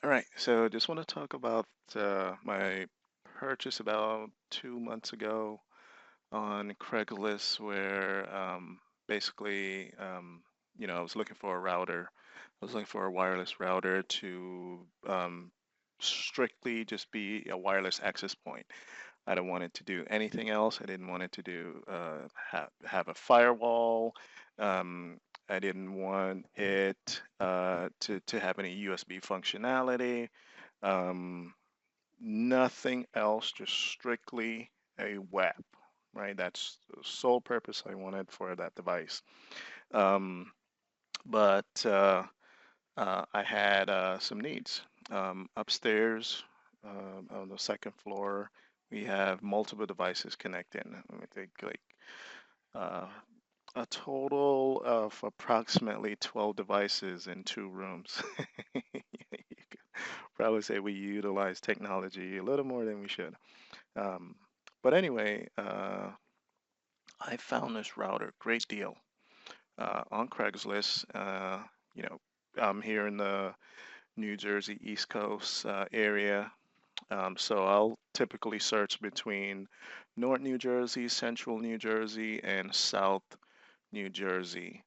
All right, so just want to talk about my purchase about 2 months ago on Craigslist, where basically, I was looking for a router. I was looking for a wireless router to strictly just be a wireless access point. I don't want it to do anything else. I didn't want it to do have a firewall. Um, I didn't want it to have any USB functionality. Um, Nothing else, just strictly a web, right? That's the sole purpose I wanted for that device. Um, but I had some needs. Upstairs on the second floor, we have multiple devices connected. Let me think, like uh, a total of approximately 12 devices in 2 rooms. Probably say we utilize technology a little more than we should. Um, but anyway, I found this router, great deal, on Craigslist. You know, I'm here in the New Jersey East Coast area, so I'll typically search between North New Jersey, Central New Jersey, and South New Jersey.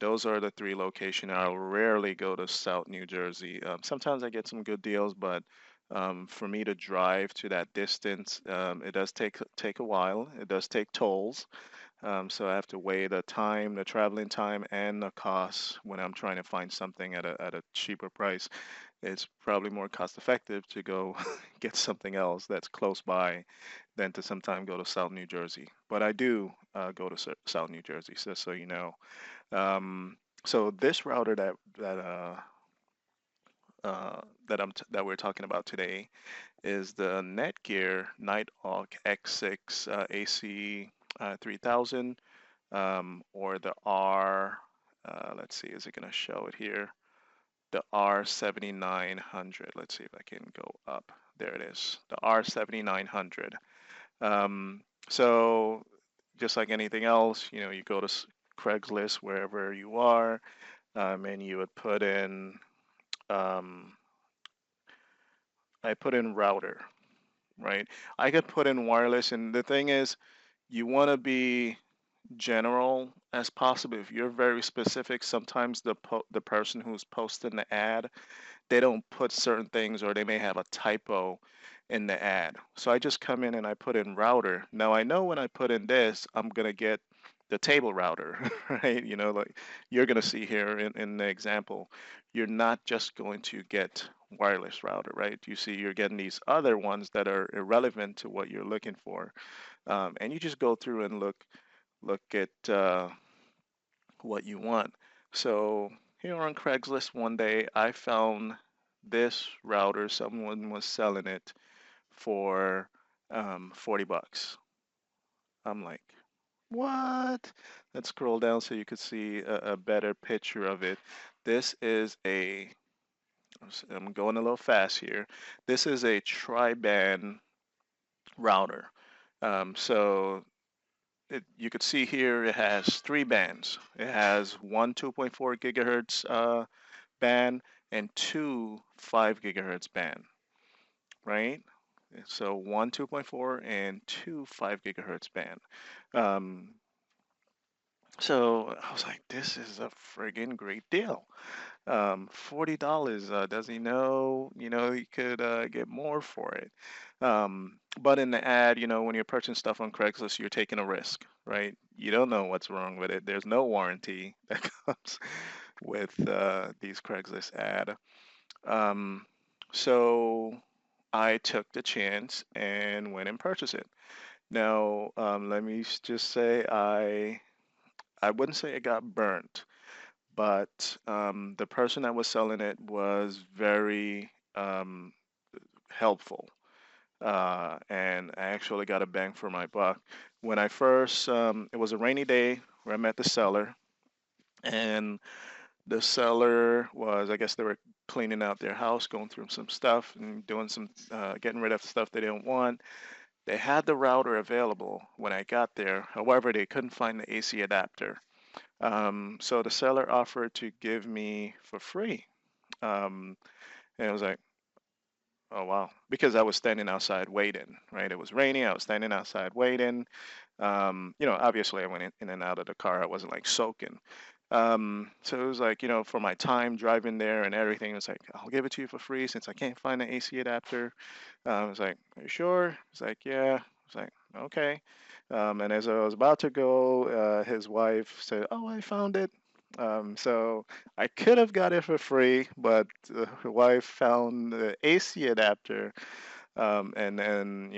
Those are the three locations. I'll rarely go to South New Jersey. Sometimes I get some good deals, but for me to drive to that distance, it does take a while. It does take tolls. So I have to weigh the time, the traveling time, and the cost when I'm trying to find something at a cheaper price. It's probably more cost effective to go get something else that's close by than to sometime go to South New Jersey. But I do go to South New Jersey, so you know. So this router that we're talking about today is the Netgear Nighthawk X6 AC 3000, or the R. Let's see, is it going to show it here? The R7900. Let's see if I can go up. There it is, the R7900. So just like anything else, you go to Craigslist wherever you are, and you would put in, um, I put in router, right? I could put in wireless, and the thing is, you want to be general as possible. If you're very specific, sometimes the person who's posting the ad, they don't put certain things, or they may have a typo in the ad. So I just come in and I put in router. Now I know when I put in this, I'm gonna get the table router, right? Like you're gonna see here in the example, you're not just going to get wireless router, right? You see, you're getting these other ones that are irrelevant to what you're looking for, and you just go through and look at what you want. So here on Craigslist one day, I found this router. Someone was selling it for $40. I'm like, what? Let's scroll down so you could see a better picture of it. This is I'm going a little fast here. This is a tri-band router. So you could see here it has three bands. It has one 2.4 gigahertz band and two 5 gigahertz band, right? So one 2.4 and two 5 gigahertz band. Um, so I was like, this is a friggin' great deal. $40. Does he know? He could get more for it. But in the ad, when you're purchasing stuff on Craigslist, you're taking a risk, right? You don't know what's wrong with it. There's no warranty that comes with these Craigslist ad. Um, so I took the chance and went and purchased it. Now, let me just say I wouldn't say it got burnt, but the person that was selling it was very helpful, and I actually got a bang for my buck. When I first, it was a rainy day where I met the seller, and the seller was, I guess they were cleaning out their house, going through some stuff and doing some, getting rid of stuff they didn't want. They had the router available when I got there. However, they couldn't find the AC adapter. So the seller offered to give me for free. Um, And it was like, oh wow, because I was standing outside waiting, right? It was raining. I was standing outside waiting. Obviously I went in and out of the car. I wasn't like soaking. So it was like, for my time driving there and everything, it's like, I'll give it to you for free since I can't find an AC adapter. I was like, are you sure? It's like, yeah. I was like, okay. And as I was about to go, his wife said, oh, I found it. So I could have got it for free, but her wife found the AC adapter, and then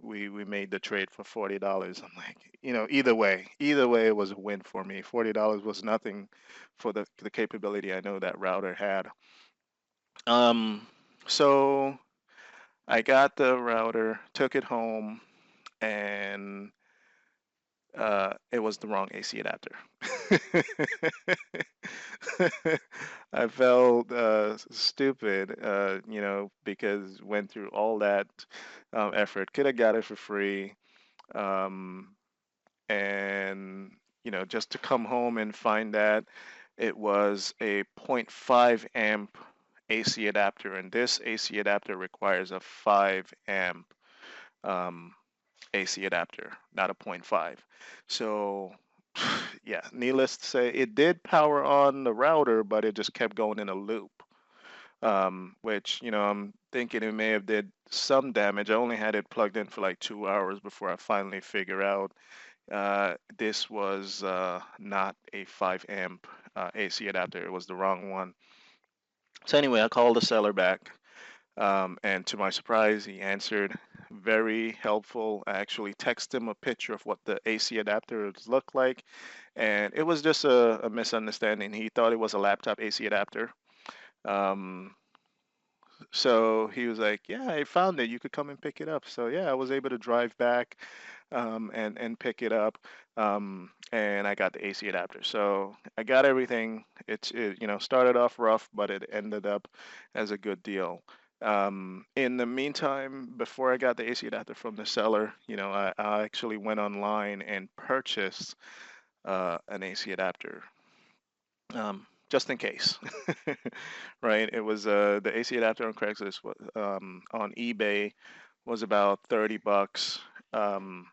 we made the trade for $40. I'm like, either way, it was a win for me. $40 was nothing for the capability I know that router had. Um, so I got the router, took it home, and it was the wrong AC adapter. I felt stupid, because went through all that effort. Could have got it for free, um, and just to come home and find that it was a zero point 0.5 amp AC adapter, and this AC adapter requires a 5 amp um, AC adapter, not a zero point 0.5. So, yeah, needless to say, it did power on the router, but it just kept going in a loop. Which I'm thinking it may have did some damage. I only had it plugged in for like 2 hours before I finally figure out this was not a 5 amp AC adapter. It was the wrong one. So anyway, I called the seller back. And to my surprise, he answered. Very helpful. I actually texted him a picture of what the AC adapters look like, and it was just a misunderstanding. He thought it was a laptop AC adapter. Um, so he was like, "Yeah, I found it. You could come and pick it up." So yeah, I was able to drive back and pick it up, and I got the AC adapter. So I got everything. It started off rough, but it ended up as a good deal. In the meantime, before I got the AC adapter from the seller, I actually went online and purchased an AC adapter, just in case. Right? It was the AC adapter on Craigslist on eBay was about 30 bucks. Um,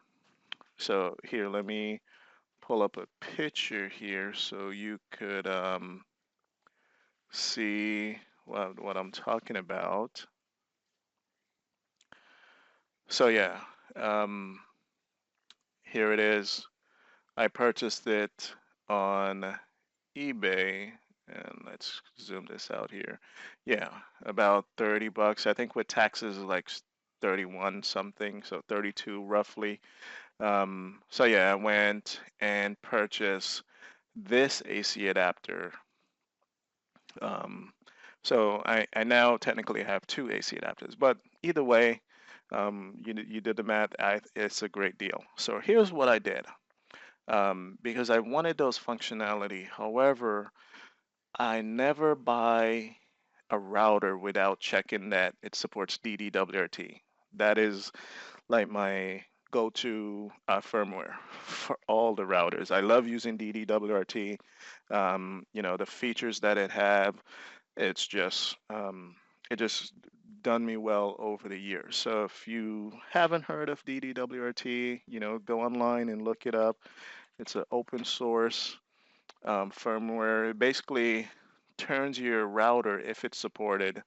so here, let me pull up a picture here so you could see what I'm talking about. So yeah, um, here it is. I purchased it on eBay, and let's zoom this out here. Yeah, about 30 bucks. I think with taxes like 31 something, so 32 roughly. So yeah, I went and purchased this AC adapter. Um, so I now technically have two AC adapters, but either way, you did the math. It's a great deal. So here's what I did. Because I wanted those functionality. However, I never buy a router without checking that it supports DD-WRT. That is like my go-to firmware for all the routers. I love using DD-WRT. The features that it just done me well over the years. So if you haven't heard of DD-WRT, go online and look it up. It's an open source firmware. It basically turns your router, if it's supported,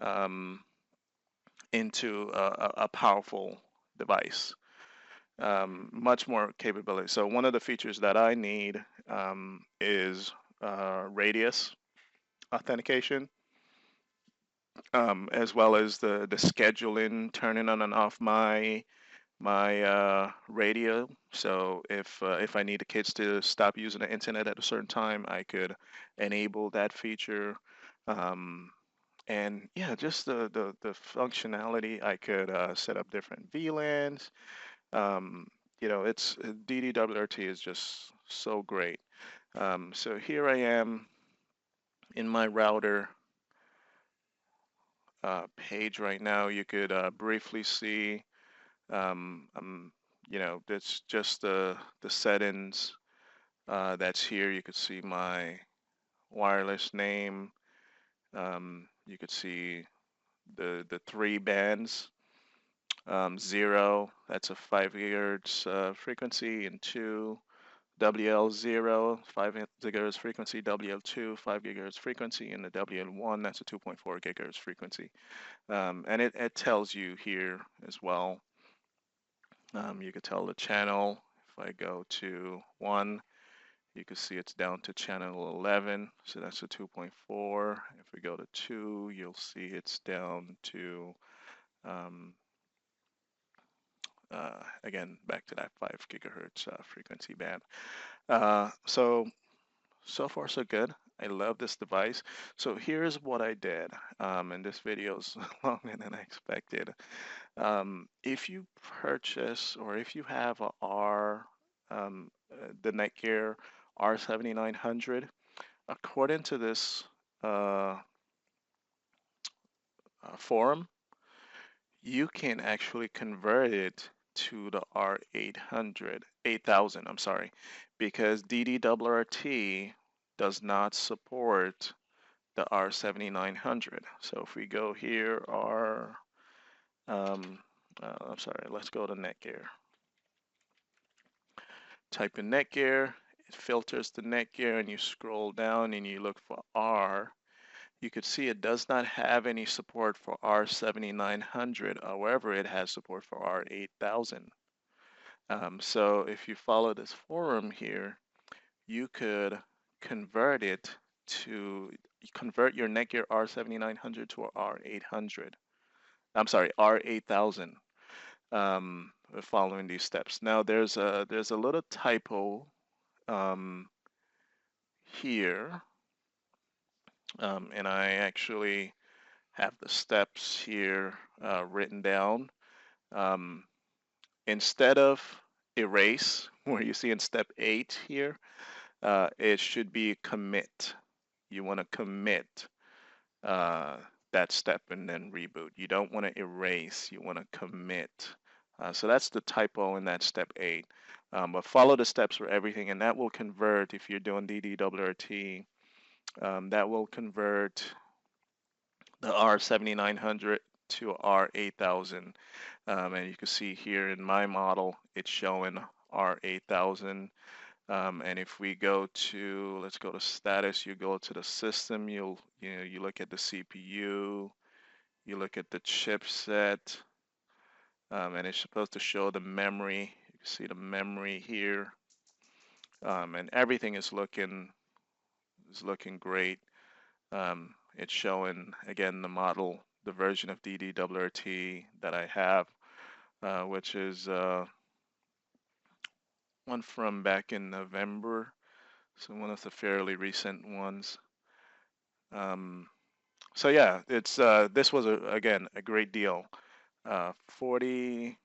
um, into a powerful device. Much more capability. So one of the features that I need is radius authentication, as well as the scheduling, turning on and off my radio. So if I need the kids to stop using the internet at a certain time, I could enable that feature. Um, and yeah, just the functionality. I could set up different VLANs. Um, it's DDWRT is just so great. So here I am in my router page right now. You could briefly see. That's just the settings that's here. You could see my wireless name. You could see the three bands. 0, that's a 5 gigahertz frequency, and 2, WL0, 5 gigahertz frequency, WL2, 5 gigahertz frequency, and the WL1, that's a 2.4 gigahertz frequency. And it tells you here as well. You could tell the channel. If I go to 1, you can see it's down to channel 11, so that's a 2.4. If we go to 2, you'll see it's down to again, back to that 5 gigahertz frequency band. So far so good. I love this device. So here's what I did, and this video is longer than I expected. If you purchase or if you have the Netgear R7900, according to this forum, you can actually convert it to the R8000, I'm sorry, because DD-WRT does not support the R7900. So if we go here, I'm sorry, let's go to Netgear. Type in Netgear, it filters the Netgear, and you scroll down and you look for R. You could see it does not have any support for R7900. However, it has support for R8000. So if you follow this forum here, you could convert your Netgear R7900 to a R800. I'm sorry, R8000. Following these steps. Now there's a little typo here, and I actually have the steps here written down. Instead of erase, where you see in step 8 here, it should be commit. You want to commit that step and then reboot. You don't want to erase, you want to commit. So that's the typo in that step 8. But follow the steps for everything, and that will convert, if you're doing DD-WRT, that will convert the R7900 to R8000. And you can see here in my model, it's showing R8000. And if we go to, let's go to status, you go to the system, you look at the CPU, you look at the chipset, and it's supposed to show the memory. You can see the memory here, and everything is looking great. It's showing again the model, the version of DD-WRT that I have, which is one from back in November, so one of the fairly recent ones. So yeah, it's this was again a great deal. $40,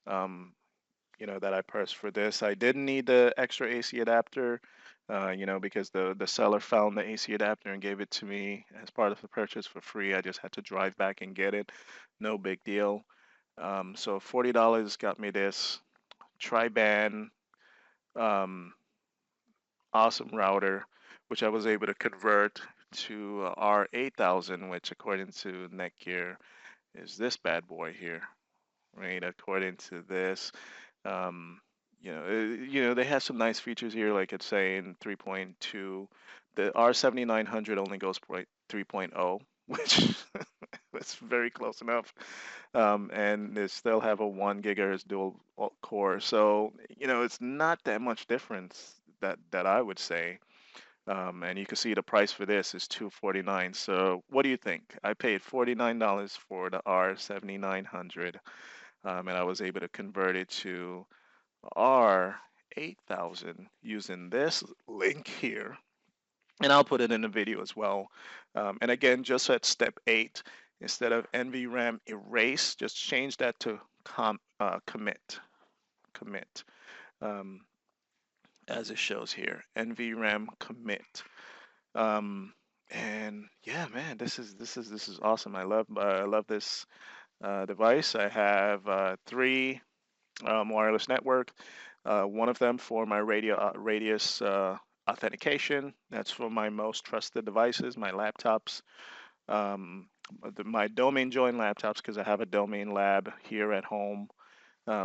that I purchased for this. I didn't need the extra AC adapter, because the seller found the AC adapter and gave it to me as part of the purchase for free. I just had to drive back and get it. No big deal. So $40 got me this tri-band awesome router, which I was able to convert to R8000, which according to Netgear is this bad boy here, right? According to this, they have some nice features here, like it's saying 3.2. The R7900 only goes 3.0, which that's very close enough. And they still have a 1 gigahertz dual core, so it's not that much difference that I would say. And you can see the price for this is $249. So what do you think? I paid $49 for the R7900, and I was able to convert it to R8000 using this link here. And I'll put it in the video as well. And again, just at step 8, instead of nvram erase, just change that to commit. As it shows here, nvram commit. And yeah, man, this is awesome. I love this device. I have 3 wireless network. One of them for my radius authentication. That's for my most trusted devices, my laptops, um, my domain join laptops, because I have a domain lab here at home.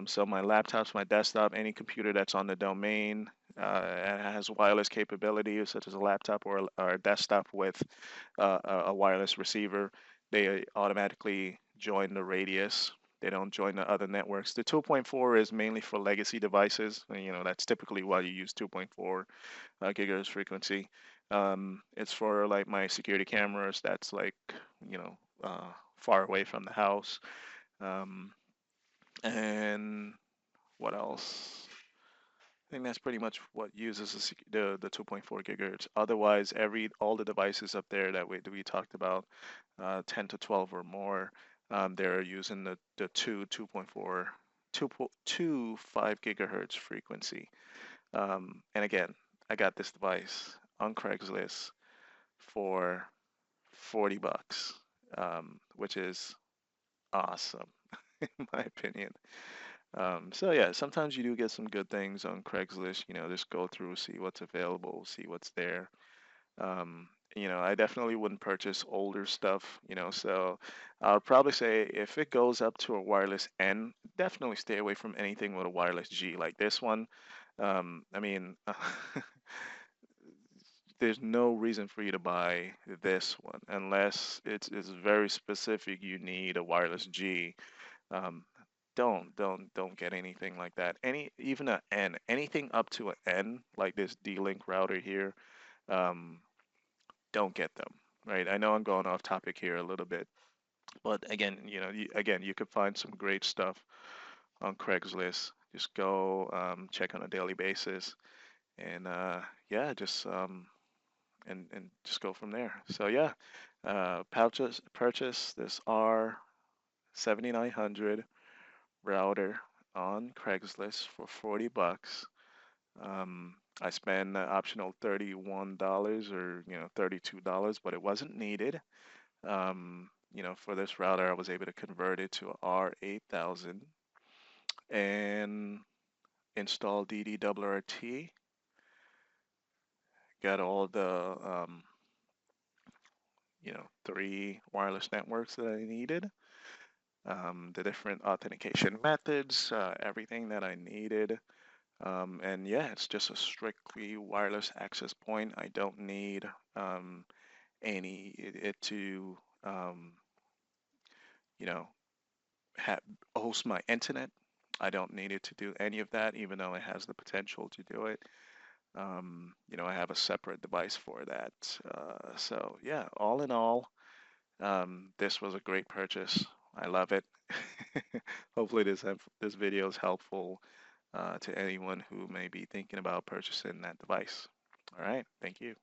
So my laptops, my desktop, any computer that's on the domain and has wireless capability, such as a laptop or a desktop with a wireless receiver, they automatically join the radius. They don't join the other networks. The 2.4 is mainly for legacy devices. You know, that's typically why you use 2.4 gigahertz frequency. It's for like my security cameras. That's like, you know, far away from the house. Um, and what else? I think that's pretty much what uses the 2.4 gigahertz. Otherwise, all the devices up there that we talked about, 10 to 12 or more, they're using the 2.4, 2.25 gigahertz frequency. And again, I got this device on Craigslist for 40 bucks, which is awesome in my opinion. So yeah, sometimes you do get some good things on Craigslist. You know, just go through, see what's available, see what's there. You know, I definitely wouldn't purchase older stuff. You know, so I'll probably say if it goes up to a wireless N, definitely stay away from anything with a wireless G like this one. I mean, there's no reason for you to buy this one unless it's very specific. You need a wireless G. Um, don't get anything like that. Even a N, anything up to an N, like this D-Link router here, um, don't get them. Right? I know I'm going off topic here a little bit, but again, you know, you could find some great stuff on Craigslist. Just go check on a daily basis, and yeah, and just go from there. So yeah, purchase this R7900 router on Craigslist for 40 bucks. I spent an optional $31 or $32, but it wasn't needed. You know, for this router, I was able to convert it to a R8000 and install DD-WRT. Got all the 3 wireless networks that I needed. The different authentication methods, everything that I needed. And yeah, it's just a strictly wireless access point. I don't need it to um, you know ha host my internet. I don't need it to do any of that, even though it has the potential to do it. You know, I have a separate device for that. So yeah, all in all, this was a great purchase. I love it. Hopefully this video is helpful to anyone who may be thinking about purchasing that device. All right, thank you.